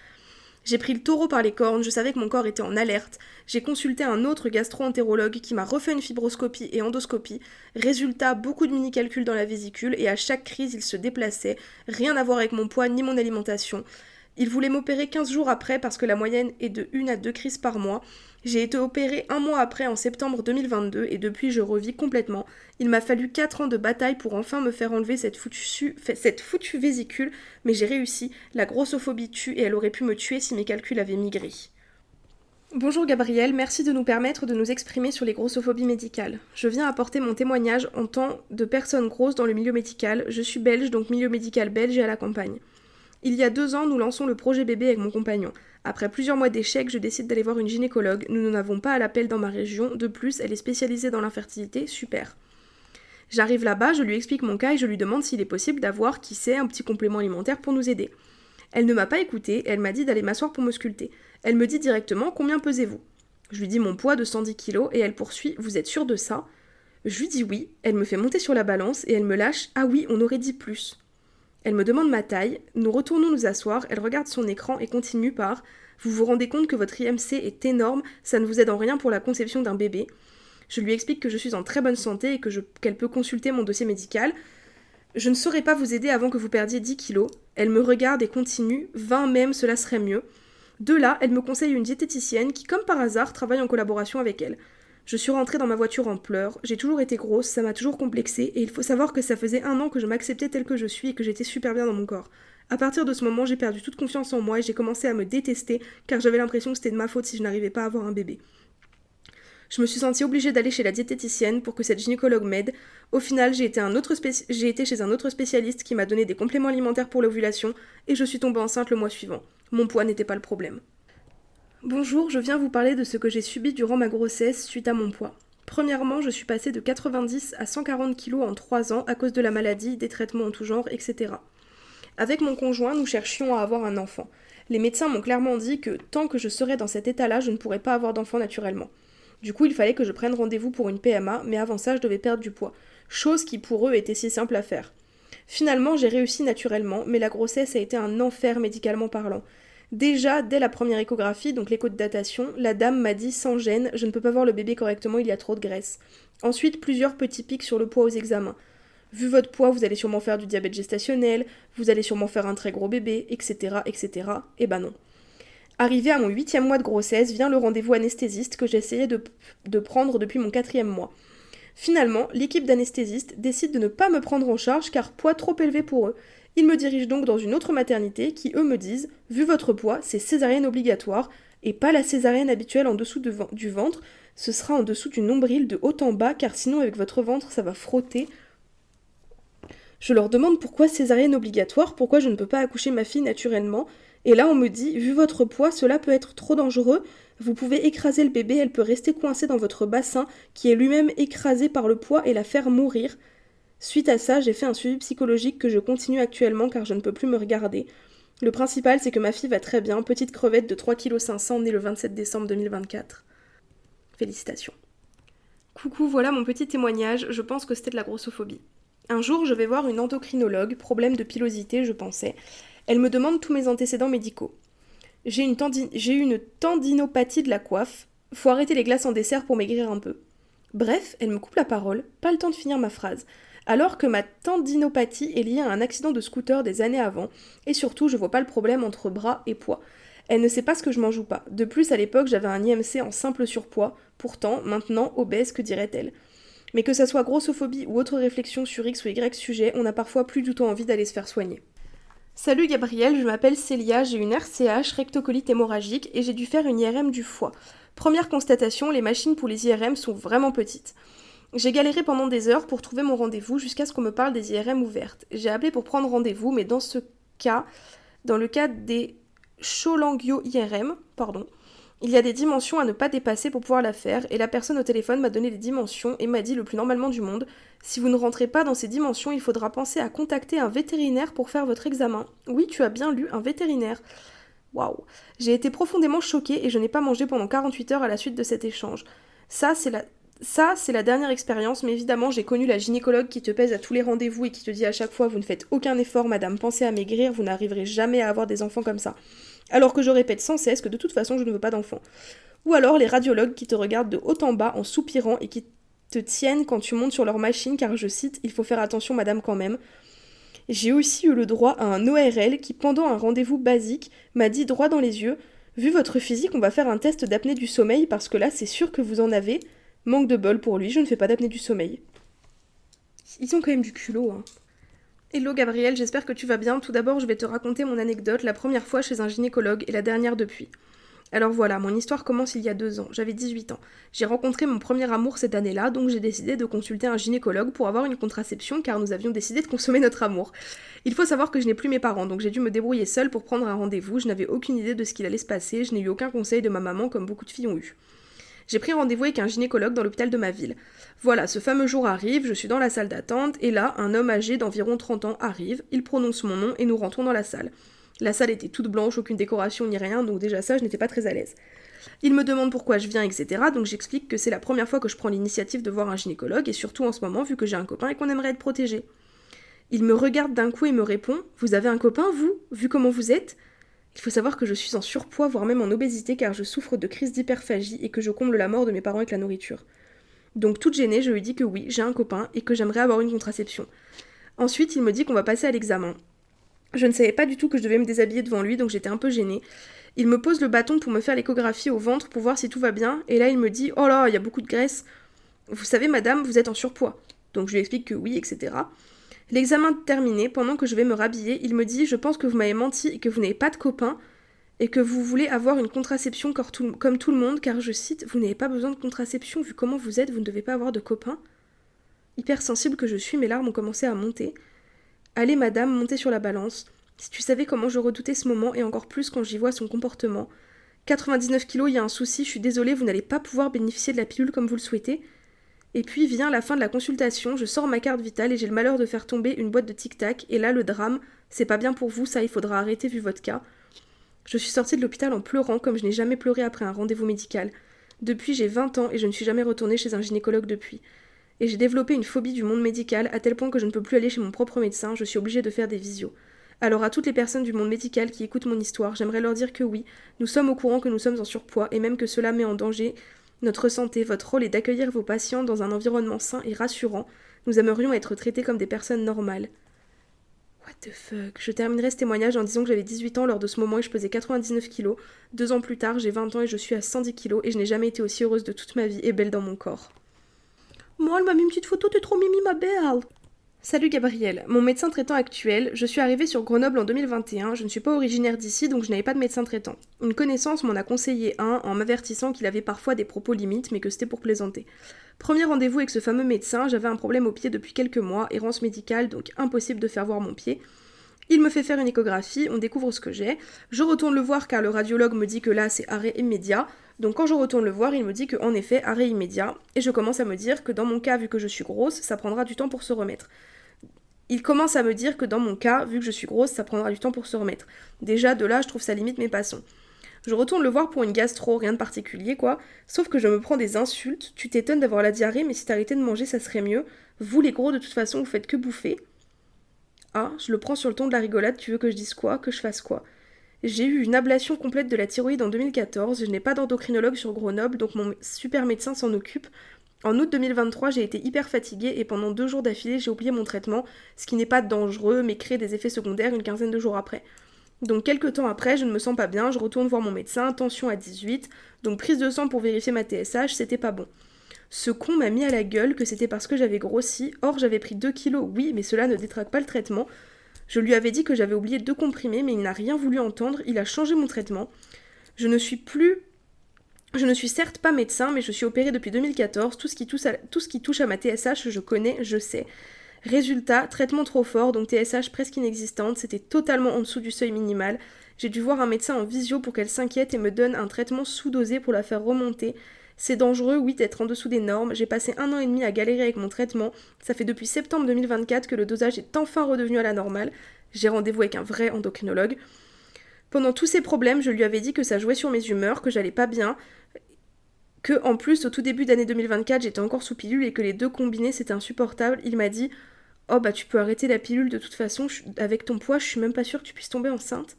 J'ai pris le taureau par les cornes, je savais que mon corps était en alerte. J'ai consulté un autre gastro-entérologue qui m'a refait une fibroscopie et endoscopie. Résultat, beaucoup de mini-calculs dans la vésicule et à chaque crise, il se déplaçait. Rien à voir avec mon poids ni mon alimentation. Il voulait m'opérer 15 jours après parce que la moyenne est de 1 à 2 crises par mois. J'ai été opérée 1 mois après en septembre 2022 et depuis je revis complètement. Il m'a fallu 4 ans de bataille pour enfin me faire enlever cette foutue vésicule, mais j'ai réussi. La grossophobie tue et elle aurait pu me tuer si mes calculs avaient migré. Bonjour Gabriel, merci de nous permettre de nous exprimer sur les grossophobies médicales. Je viens apporter mon témoignage en tant de personne grosse dans le milieu médical. Je suis belge, donc milieu médical belge et à la campagne. Il y a 2 ans, nous lançons le projet bébé avec mon compagnon. Après plusieurs mois d'échecs, je décide d'aller voir une gynécologue. Nous n'en avons pas à l'appel dans ma région. De plus, elle est spécialisée dans l'infertilité. Super. J'arrive là-bas, je lui explique mon cas et je lui demande s'il est possible d'avoir, qui sait, un petit complément alimentaire pour nous aider. Elle ne m'a pas écoutée et elle m'a dit d'aller m'asseoir pour m'ausculter. Elle me dit directement « Combien pesez-vous » Je lui dis mon poids de 110 kg et elle poursuit « Vous êtes sûre de ça ?» Je lui dis oui. Elle me fait monter sur la balance et elle me lâche « Ah oui, on aurait dit plus ». Elle me demande ma taille, nous retournons nous asseoir, elle regarde son écran et continue par « Vous vous rendez compte que votre IMC est énorme, ça ne vous aide en rien pour la conception d'un bébé ?» Je lui explique que je suis en très bonne santé et qu'elle peut consulter mon dossier médical. « Je ne saurais pas vous aider avant que vous perdiez 10 kilos. » Elle me regarde et continue « 20 même, cela serait mieux. » De là, elle me conseille une diététicienne qui, comme par hasard, travaille en collaboration avec elle. Je suis rentrée dans ma voiture en pleurs, j'ai toujours été grosse, ça m'a toujours complexée, et il faut savoir que ça faisait 1 an que je m'acceptais telle que je suis et que j'étais super bien dans mon corps. À partir de ce moment, j'ai perdu toute confiance en moi et j'ai commencé à me détester, car j'avais l'impression que c'était de ma faute si je n'arrivais pas à avoir un bébé. Je me suis sentie obligée d'aller chez la diététicienne pour que cette gynécologue m'aide. Au final, j'ai été chez un autre spécialiste qui m'a donné des compléments alimentaires pour l'ovulation, et je suis tombée enceinte le mois suivant. Mon poids n'était pas le problème. Bonjour, je viens vous parler de ce que j'ai subi durant ma grossesse suite à mon poids. Premièrement, je suis passée de 90 à 140 kg en 3 ans à cause de la maladie, des traitements en tout genre, etc. Avec mon conjoint, nous cherchions à avoir un enfant. Les médecins m'ont clairement dit que tant que je serais dans cet état-là, je ne pourrais pas avoir d'enfant naturellement. Du coup, il fallait que je prenne rendez-vous pour une PMA, mais avant ça, je devais perdre du poids. Chose qui pour eux était si simple à faire. Finalement, j'ai réussi naturellement, mais la grossesse a été un enfer médicalement parlant. Déjà, dès la première échographie, donc l'écho de datation, la dame m'a dit sans gêne, je ne peux pas voir le bébé correctement, il y a trop de graisse. Ensuite, plusieurs petits pics sur le poids aux examens. Vu votre poids, vous allez sûrement faire du diabète gestationnel, vous allez sûrement faire un très gros bébé, etc., etc. Eh ben non. Arrivé à mon 8e mois de grossesse, vient le rendez-vous anesthésiste que j'essayais de prendre depuis mon 4e mois. Finalement, l'équipe d'anesthésistes décide de ne pas me prendre en charge car poids trop élevé pour eux. Ils me dirigent donc dans une autre maternité qui, eux, me disent « Vu votre poids, c'est césarienne obligatoire et pas la césarienne habituelle en dessous du ventre, ce sera en dessous du nombril de haut en bas car sinon avec votre ventre ça va frotter. » Je leur demande pourquoi césarienne obligatoire, pourquoi je ne peux pas accoucher ma fille naturellement. Et là on me dit « Vu votre poids, cela peut être trop dangereux, vous pouvez écraser le bébé, elle peut rester coincée dans votre bassin qui est lui-même écrasé par le poids et la faire mourir. » Suite à ça, j'ai fait un suivi psychologique que je continue actuellement car je ne peux plus me regarder. Le principal, c'est que ma fille va très bien, petite crevette de 3,5 kg née le 27 décembre 2024. Félicitations. Coucou, voilà mon petit témoignage, je pense que c'était de la grossophobie. Un jour, je vais voir une endocrinologue, problème de pilosité, je pensais. Elle me demande tous mes antécédents médicaux. J'ai une tendinopathie de la coiffe, faut arrêter les glaces en dessert pour maigrir un peu. Bref, elle me coupe la parole, pas le temps de finir ma phrase. Alors que ma tendinopathie est liée à un accident de scooter des années avant, et surtout je vois pas le problème entre bras et poids. Elle ne sait pas ce que je mange ou pas. De plus, à l'époque, j'avais un IMC en simple surpoids, pourtant, maintenant, obèse, que dirait-elle ? Mais que ça soit grossophobie ou autre réflexion sur X ou Y sujet, on a parfois plus du tout envie d'aller se faire soigner. Salut Gabriel, je m'appelle Célia, j'ai une RCH, rectocolite hémorragique, et j'ai dû faire une IRM du foie. Première constatation, les machines pour les IRM sont vraiment petites. J'ai galéré pendant des heures pour trouver mon rendez-vous jusqu'à ce qu'on me parle des IRM ouvertes. J'ai appelé pour prendre rendez-vous, mais dans le cas des cholangio-IRM, Il y a des dimensions à ne pas dépasser pour pouvoir la faire, et la personne au téléphone m'a donné les dimensions et m'a dit le plus normalement du monde, si vous ne rentrez pas dans ces dimensions, il faudra penser à contacter un vétérinaire pour faire votre examen. Oui, tu as bien lu, un vétérinaire. Waouh. J'ai été profondément choquée et je n'ai pas mangé pendant 48 heures à la suite de cet échange. Ça, c'est la dernière expérience, mais évidemment, j'ai connu la gynécologue qui te pèse à tous les rendez-vous et qui te dit à chaque fois, vous ne faites aucun effort, madame, pensez à maigrir, vous n'arriverez jamais à avoir des enfants comme ça. Alors que je répète sans cesse que de toute façon, je ne veux pas d'enfants. Ou alors les radiologues qui te regardent de haut en bas en soupirant et qui te tiennent quand tu montes sur leur machine, car je cite, il faut faire attention, madame, quand même. J'ai aussi eu le droit à un ORL qui, pendant un rendez-vous basique, m'a dit droit dans les yeux, vu votre physique, on va faire un test d'apnée du sommeil parce que là, c'est sûr que vous en avez. Manque de bol pour lui, je ne fais pas d'apnée du sommeil. Ils ont quand même du culot, hein. Hello Gabriel, j'espère que tu vas bien. Tout d'abord, je vais te raconter mon anecdote, la première fois chez un gynécologue et la dernière depuis. Alors voilà, mon histoire commence il y a 2 ans, j'avais 18 ans. J'ai rencontré mon premier amour cette année-là, donc j'ai décidé de consulter un gynécologue pour avoir une contraception car nous avions décidé de consommer notre amour. Il faut savoir que je n'ai plus mes parents, donc j'ai dû me débrouiller seule pour prendre un rendez-vous, je n'avais aucune idée de ce qu'il allait se passer, je n'ai eu aucun conseil de ma maman comme beaucoup de filles ont eu. J'ai pris rendez-vous avec un gynécologue dans l'hôpital de ma ville. Voilà, ce fameux jour arrive, je suis dans la salle d'attente, et là, un homme âgé d'environ 30 ans arrive, il prononce mon nom et nous rentrons dans la salle. La salle était toute blanche, aucune décoration ni rien, donc déjà ça, je n'étais pas très à l'aise. Il me demande pourquoi je viens, etc. Donc j'explique que c'est la première fois que je prends l'initiative de voir un gynécologue, et surtout en ce moment, vu que j'ai un copain et qu'on aimerait être protégé. Il me regarde d'un coup et me répond « Vous avez un copain, vous, vu comment vous êtes ?» Il faut savoir que je suis en surpoids, voire même en obésité, car je souffre de crise d'hyperphagie et que je comble la mort de mes parents avec la nourriture. Donc toute gênée, je lui dis que oui, j'ai un copain et que j'aimerais avoir une contraception. Ensuite, il me dit qu'on va passer à l'examen. Je ne savais pas du tout que je devais me déshabiller devant lui, donc j'étais un peu gênée. Il me pose le bâton pour me faire l'échographie au ventre pour voir si tout va bien, et là il me dit « Oh là, il y a beaucoup de graisse. Vous savez, madame, vous êtes en surpoids. » Donc je lui explique que oui, etc. L'examen terminé, pendant que je vais me rhabiller, il me dit « Je pense que vous m'avez menti et que vous n'avez pas de copain, et que vous voulez avoir une contraception comme tout le monde, car je cite « Vous n'avez pas besoin de contraception, vu comment vous êtes, vous ne devez pas avoir de copain. » Hyper sensible que je suis, mes larmes ont commencé à monter. « Allez, madame, montez sur la balance. Si tu savais comment je redoutais ce moment, et encore plus quand j'y vois son comportement. 99 kilos, il y a un souci, je suis désolée, vous n'allez pas pouvoir bénéficier de la pilule comme vous le souhaitez. » Et puis vient la fin de la consultation, je sors ma carte vitale et j'ai le malheur de faire tomber une boîte de tic-tac, et là le drame, c'est pas bien pour vous, ça il faudra arrêter vu votre cas. Je suis sortie de l'hôpital en pleurant comme je n'ai jamais pleuré après un rendez-vous médical. Depuis j'ai 20 ans et je ne suis jamais retournée chez un gynécologue depuis. Et j'ai développé une phobie du monde médical à tel point que je ne peux plus aller chez mon propre médecin, je suis obligée de faire des visios. Alors à toutes les personnes du monde médical qui écoutent mon histoire, j'aimerais leur dire que oui, nous sommes au courant que nous sommes en surpoids et même que cela met en danger notre santé. Votre rôle est d'accueillir vos patients dans un environnement sain et rassurant. Nous aimerions être traités comme des personnes normales. What the fuck. Je terminerai ce témoignage en disant que j'avais 18 ans lors de ce moment et je pesais 99 kilos. 2 ans plus tard, j'ai 20 ans et je suis à 110 kilos et je n'ai jamais été aussi heureuse de toute ma vie et belle dans mon corps. Moi, elle m'a mis une petite photo, t'es trop mimi ma belle. Salut Gabriel, mon médecin traitant actuel, je suis arrivée sur Grenoble en 2021, je ne suis pas originaire d'ici donc je n'avais pas de médecin traitant. Une connaissance m'en a conseillé un en m'avertissant qu'il avait parfois des propos limites mais que c'était pour plaisanter. Premier rendez-vous avec ce fameux médecin, j'avais un problème au pied depuis quelques mois, errance médicale donc impossible de faire voir mon pied. Il me fait faire une échographie, on découvre ce que j'ai, je retourne le voir car le radiologue me dit que là c'est arrêt immédiat, donc quand je retourne le voir il me dit que en effet arrêt immédiat, et je commence à me dire que dans mon cas vu que je suis grosse, ça prendra du temps pour se remettre. Il commence à me dire que dans mon cas, vu que je suis grosse, ça prendra du temps pour se remettre. Déjà, de là, je trouve ça limite mes passons. Je retourne le voir pour une gastro, rien de particulier, quoi. Sauf que je me prends des insultes. Tu t'étonnes d'avoir la diarrhée, mais si t'arrêtais de manger, ça serait mieux. Vous, les gros, de toute façon, vous faites que bouffer. Ah, je le prends sur le ton de la rigolade, tu veux que je dise quoi, que je fasse quoi. J'ai eu une ablation complète de la thyroïde en 2014, je n'ai pas d'endocrinologue sur Grenoble, donc mon super médecin s'en occupe. En août 2023, j'ai été hyper fatiguée et pendant 2 jours d'affilée, j'ai oublié mon traitement, ce qui n'est pas dangereux, mais crée des effets secondaires une quinzaine de jours après. Donc quelques temps après, je ne me sens pas bien, je retourne voir mon médecin, tension à 18, donc prise de sang pour vérifier ma TSH, c'était pas bon. Ce con m'a mis à la gueule que c'était parce que j'avais grossi, or j'avais pris 2 kilos, oui, mais cela ne détraque pas le traitement. Je lui avais dit que j'avais oublié 2 comprimés, mais il n'a rien voulu entendre, il a changé mon traitement. Je ne suis certes pas médecin, mais je suis opérée depuis 2014, tout ce qui touche à ma TSH, je connais, je sais. Résultat, traitement trop fort, donc TSH presque inexistante, c'était totalement en dessous du seuil minimal. J'ai dû voir un médecin en visio pour qu'elle s'inquiète et me donne un traitement sous-dosé pour la faire remonter. C'est dangereux, oui, d'être en dessous des normes. J'ai passé 1 an et demi à galérer avec mon traitement. Ça fait depuis septembre 2024 que le dosage est enfin redevenu à la normale. J'ai rendez-vous avec un vrai endocrinologue. Pendant tous ces problèmes, je lui avais dit que ça jouait sur mes humeurs, que j'allais pas bien, que en plus, au tout début d'année 2024, j'étais encore sous pilule et que les deux combinés c'était insupportable. Il m'a dit « Oh bah tu peux arrêter la pilule de toute façon, avec ton poids, je suis même pas sûre que tu puisses tomber enceinte. »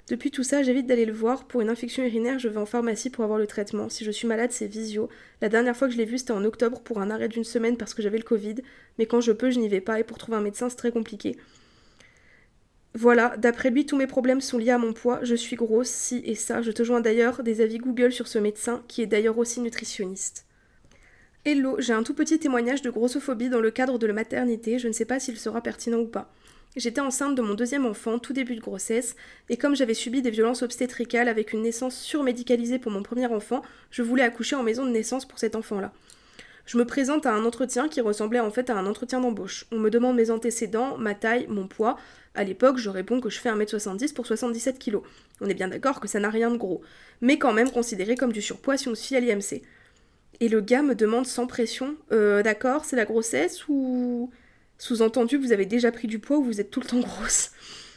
Depuis tout ça, j'évite d'aller le voir. Pour une infection urinaire, je vais en pharmacie pour avoir le traitement. Si je suis malade, c'est visio. La dernière fois que je l'ai vu, c'était en octobre pour un arrêt d'1 semaine parce que j'avais le Covid. Mais quand je peux, je n'y vais pas et pour trouver un médecin, c'est très compliqué. Voilà, d'après lui, tous mes problèmes sont liés à mon poids. Je suis grosse, ci et ça. Je te joins d'ailleurs des avis Google sur ce médecin, qui est d'ailleurs aussi nutritionniste. Hello, j'ai un tout petit témoignage de grossophobie dans le cadre de la maternité. Je ne sais pas s'il sera pertinent ou pas. J'étais enceinte de mon deuxième enfant, tout début de grossesse, et comme j'avais subi des violences obstétricales avec une naissance surmédicalisée pour mon premier enfant, je voulais accoucher en maison de naissance pour cet enfant-là. Je me présente à un entretien qui ressemblait en fait à un entretien d'embauche. On me demande mes antécédents, ma taille, mon poids. À l'époque, je réponds que je fais 1m70 pour 77 kg. On est bien d'accord que ça n'a rien de gros, mais quand même considéré comme du surpoids si on se fie à l'IMC. Et le gars me demande sans pression, d'accord, c'est la grossesse ou... Sous-entendu, vous avez déjà pris du poids ou vous êtes tout le temps grosse.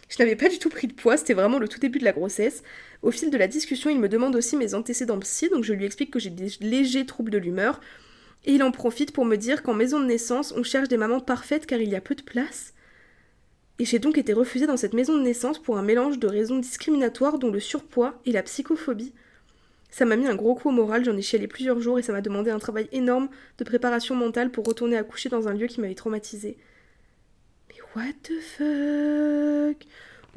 Je n'avais pas du tout pris de poids, c'était vraiment le tout début de la grossesse. Au fil de la discussion, il me demande aussi mes antécédents psy, donc je lui explique que j'ai des légers troubles de l'humeur. Et il en profite pour me dire qu'en maison de naissance, on cherche des mamans parfaites car il y a peu de place. Et j'ai donc été refusée dans cette maison de naissance pour un mélange de raisons discriminatoires dont le surpoids et la psychophobie. Ça m'a mis un gros coup au moral, j'en ai chialé plusieurs jours et ça m'a demandé un travail énorme de préparation mentale pour retourner accoucher dans un lieu qui m'avait traumatisée. What the fuck?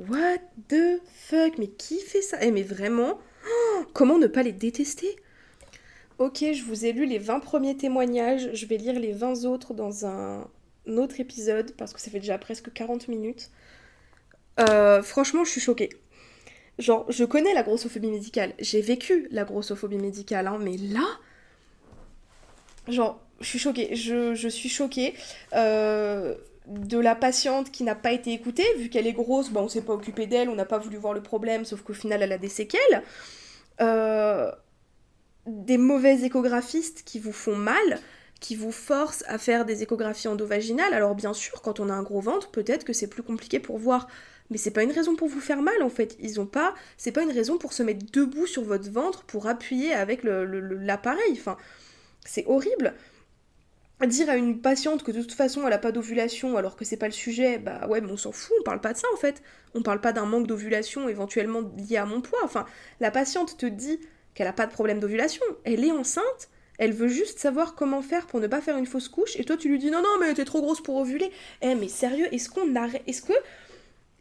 What the fuck? Mais qui fait ça? Mais vraiment, comment ne pas les détester? Ok, je vous ai lu les 20 premiers témoignages, je vais lire les 20 autres dans un autre épisode, parce que ça fait déjà presque 40 minutes. Franchement, je suis choquée. Genre, je connais la grossophobie médicale, j'ai vécu la grossophobie médicale, hein, mais là... Genre, je suis choquée, je suis choquée. De la patiente qui n'a pas été écoutée, vu qu'elle est grosse, on s'est pas occupé d'elle, on n'a pas voulu voir le problème, sauf qu'au final elle a des séquelles. Des mauvais échographistes qui vous font mal, qui vous forcent à faire des échographies endovaginales. Alors bien sûr, quand on a un gros ventre, peut-être que c'est plus compliqué pour voir, mais c'est pas une raison pour vous faire mal en fait. C'est pas une raison pour se mettre debout sur votre ventre pour appuyer avec l'appareil. Enfin, c'est horrible. Dire à une patiente que de toute façon elle a pas d'ovulation alors que c'est pas le sujet, bah ouais mais on s'en fout, on parle pas de ça en fait. On parle pas d'un manque d'ovulation éventuellement lié à mon poids, enfin la patiente te dit qu'elle a pas de problème d'ovulation, elle est enceinte, elle veut juste savoir comment faire pour ne pas faire une fausse couche et toi tu lui dis non mais t'es trop grosse pour ovuler. Mais sérieux, est-ce que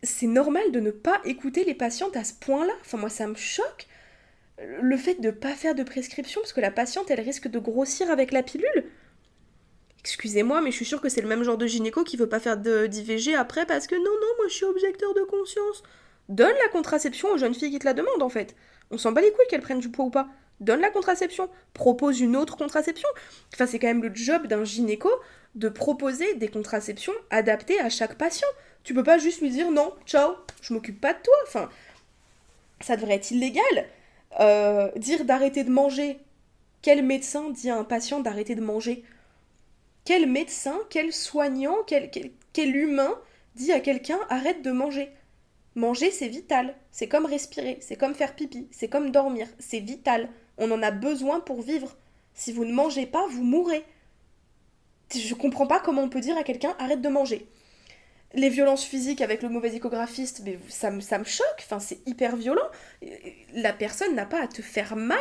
c'est normal de ne pas écouter les patientes à ce point-là? Enfin moi ça me choque. Le fait de pas faire de prescription parce que la patiente elle risque de grossir avec la pilule. Excusez-moi, mais je suis sûre que c'est le même genre de gynéco qui veut pas faire d'IVG après parce que non, moi je suis objecteur de conscience. Donne la contraception aux jeunes filles qui te la demandent en fait. On s'en bat les couilles qu'elles prennent du poids ou pas. Donne la contraception. Propose une autre contraception. Enfin, c'est quand même le job d'un gynéco de proposer des contraceptions adaptées à chaque patient. Tu peux pas juste lui dire non, ciao, je m'occupe pas de toi. Enfin, ça devrait être illégal. Dire d'arrêter de manger. Quel médecin dit à un patient d'arrêter de manger ? Quel médecin, quel soignant, quel humain dit à quelqu'un arrête de manger? Manger, c'est vital. C'est comme respirer, c'est comme faire pipi, c'est comme dormir. C'est vital. On en a besoin pour vivre. Si vous ne mangez pas, vous mourrez. Je comprends pas comment on peut dire à quelqu'un arrête de manger. Les violences physiques avec le mauvais échographiste, mais ça me choque, enfin, c'est hyper violent. La personne n'a pas à te faire mal,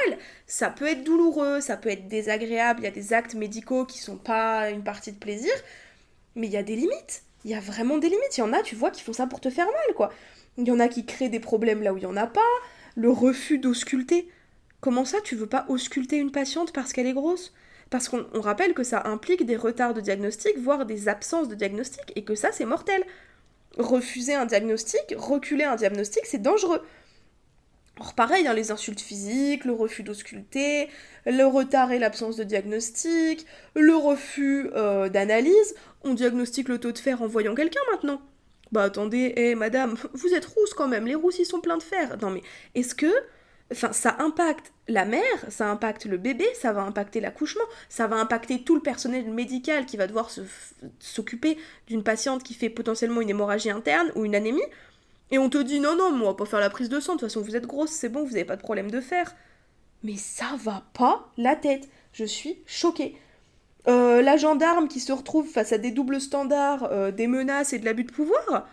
ça peut être douloureux, ça peut être désagréable, il y a des actes médicaux qui sont pas une partie de plaisir, mais il y a des limites, il y a vraiment des limites, il y en a, tu vois, qui font ça pour te faire mal, quoi. Il y en a qui créent des problèmes là où il y en a pas, le refus d'ausculter. Comment ça, tu veux pas ausculter une patiente parce qu'elle est grosse ? Parce qu'on rappelle que ça implique des retards de diagnostic, voire des absences de diagnostic, et que ça, c'est mortel. Refuser un diagnostic, reculer un diagnostic, c'est dangereux. Or pareil, les insultes physiques, le refus d'ausculter, le retard et l'absence de diagnostic, le refus d'analyse, On diagnostique le taux de fer en voyant quelqu'un maintenant. Bah attendez, madame, vous êtes rousse quand même, les rousses ils sont pleins de fer. Non mais, est-ce que... Enfin, ça impacte la mère, ça impacte le bébé, ça va impacter l'accouchement, ça va impacter tout le personnel médical qui va devoir s'occuper d'une patiente qui fait potentiellement une hémorragie interne ou une anémie. Et on te dit non, non, moi, on va pas faire la prise de sang, de toute façon vous êtes grosse, c'est bon, vous avez pas de problème de fer. Mais ça va pas la tête. Je suis choquée. La gendarme qui se retrouve face à des doubles standards, des menaces et de l'abus de pouvoir.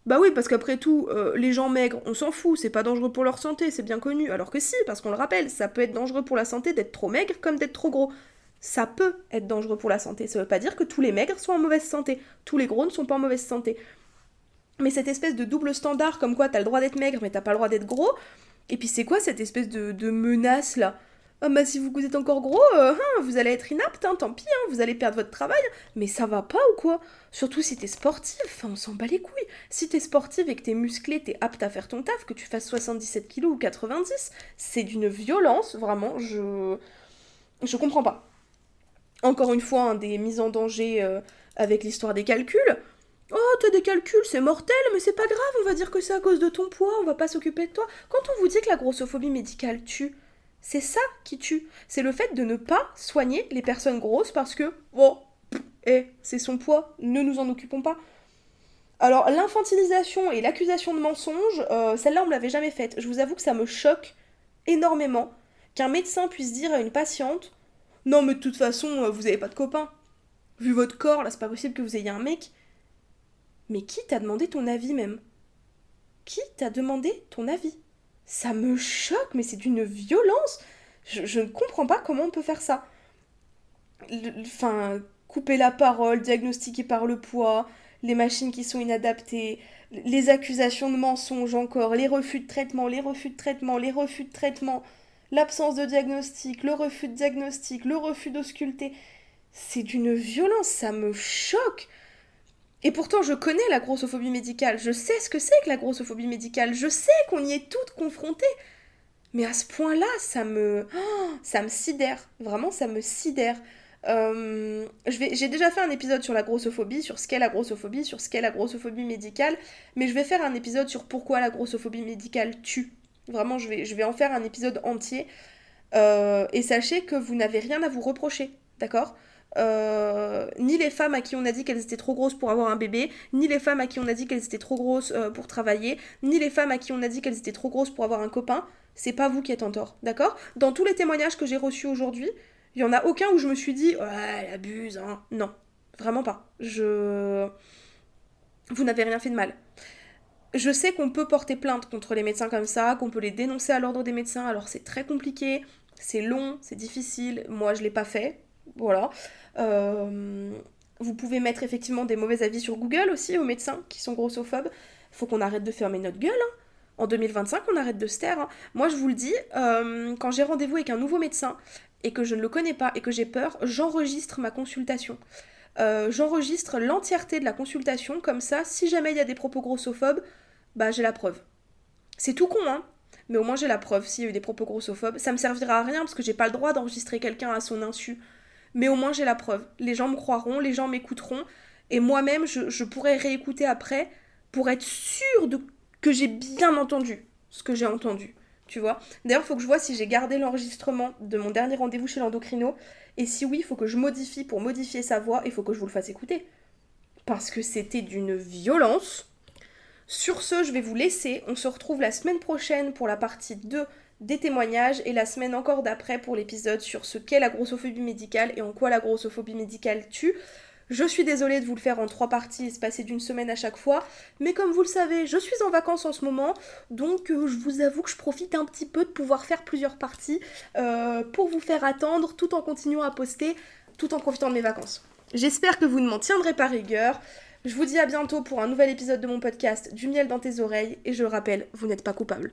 Bah oui, parce qu'après tout, les gens maigres, on s'en fout, c'est pas dangereux pour leur santé, c'est bien connu. Alors que si, parce qu'on le rappelle, ça peut être dangereux pour la santé d'être trop maigre comme d'être trop gros. Ça peut être dangereux pour la santé. Ça veut pas dire que tous les maigres sont en mauvaise santé. Tous les gros ne sont pas en mauvaise santé. Mais cette espèce de double standard, comme quoi t'as le droit d'être maigre mais t'as pas le droit d'être gros, et puis c'est quoi cette espèce de menace là? Ah bah si vous êtes encore gros, vous allez être inapte, tant pis, vous allez perdre votre travail. Mais ça va pas ou quoi? Surtout si t'es sportive, on s'en bat les couilles. Si t'es sportive et que t'es musclée, t'es apte à faire ton taf, que tu fasses 77 kilos ou 90, c'est d'une violence, vraiment, je comprends pas. Encore une fois, des mises en danger avec l'histoire des calculs. Oh, t'as des calculs, c'est mortel, mais c'est pas grave, on va dire que c'est à cause de ton poids, on va pas s'occuper de toi. Quand on vous dit que la grossophobie médicale tue, c'est ça qui tue. C'est le fait de ne pas soigner les personnes grosses parce que, c'est son poids, ne nous en occupons pas. Alors, l'infantilisation et l'accusation de mensonge, celle-là, on me l'avait jamais faite. Je vous avoue que ça me choque énormément qu'un médecin puisse dire à une patiente non, mais de toute façon, vous avez pas de copain. Vu votre corps, là, c'est pas possible que vous ayez un mec. Mais qui t'a demandé ton avis même? Qui t'a demandé ton avis? Ça me choque, mais c'est d'une violence. Je ne comprends pas comment on peut faire ça. Enfin, couper la parole, diagnostiquer par le poids, les machines qui sont inadaptées, les accusations de mensonges encore, les refus de traitement, les refus de traitement, les refus de traitement, l'absence de diagnostic, le refus de diagnostic, le refus d'ausculter. C'est d'une violence, ça me choque. Et pourtant, je connais la grossophobie médicale, je sais ce que c'est que la grossophobie médicale, je sais qu'on y est toutes confrontées. Mais à ce point-là, ça me sidère. Vraiment, ça me sidère. J'ai déjà fait un épisode sur la grossophobie, sur ce qu'est la grossophobie, sur ce qu'est la grossophobie médicale, mais je vais faire un épisode sur pourquoi la grossophobie médicale tue. Vraiment, je vais en faire un épisode entier. Et sachez que vous n'avez rien à vous reprocher, d'accord? Ni les femmes à qui on a dit qu'elles étaient trop grosses pour avoir un bébé, ni les femmes à qui on a dit qu'elles étaient trop grosses pour travailler, ni les femmes à qui on a dit qu'elles étaient trop grosses pour avoir un copain, c'est pas vous qui êtes en tort, d'accord? Dans tous les témoignages que j'ai reçus aujourd'hui, il y en a aucun où je me suis dit ouais, elle abuse, hein. Non, vraiment pas. Vous n'avez rien fait de mal. Je sais qu'on peut porter plainte contre les médecins comme ça, qu'on peut les dénoncer à l'ordre des médecins, alors c'est très compliqué, c'est long, c'est difficile, moi je l'ai pas fait, voilà. Vous pouvez mettre effectivement des mauvais avis sur Google aussi aux médecins qui sont grossophobes. Faut qu'on arrête de fermer notre gueule, hein. En 2025, on arrête de se taire, hein. Moi, je vous le dis, quand j'ai rendez-vous avec un nouveau médecin et que je ne le connais pas et que j'ai peur, j'enregistre ma consultation. J'enregistre l'entièreté de la consultation, comme ça, si jamais il y a des propos grossophobes, bah j'ai la preuve. C'est tout con, hein, mais au moins j'ai la preuve s'il y a eu des propos grossophobes. Ça me servira à rien parce que j'ai pas le droit d'enregistrer quelqu'un à son insu. Mais au moins j'ai la preuve. Les gens me croiront, les gens m'écouteront, et moi-même je pourrai réécouter après pour être sûre que j'ai bien entendu ce que j'ai entendu. Tu vois? D'ailleurs, il faut que je vois si j'ai gardé l'enregistrement de mon dernier rendez-vous chez l'endocrino, et si oui, il faut que je modifie pour modifier sa voix, et il faut que je vous le fasse écouter. Parce que c'était d'une violence. Sur ce, je vais vous laisser. On se retrouve la semaine prochaine pour la partie 2 des témoignages et la semaine encore d'après pour l'épisode sur ce qu'est la grossophobie médicale et en quoi la grossophobie médicale tue. Je suis désolée de vous le faire en 3 parties, espacées d'une semaine à chaque fois, mais comme vous le savez, je suis en vacances en ce moment, donc je vous avoue que je profite un petit peu de pouvoir faire plusieurs parties pour vous faire attendre tout en continuant à poster, tout en profitant de mes vacances. J'espère que vous ne m'en tiendrez pas rigueur. Je vous dis à bientôt pour un nouvel épisode de mon podcast Du miel dans tes oreilles, et je le rappelle, vous n'êtes pas coupable.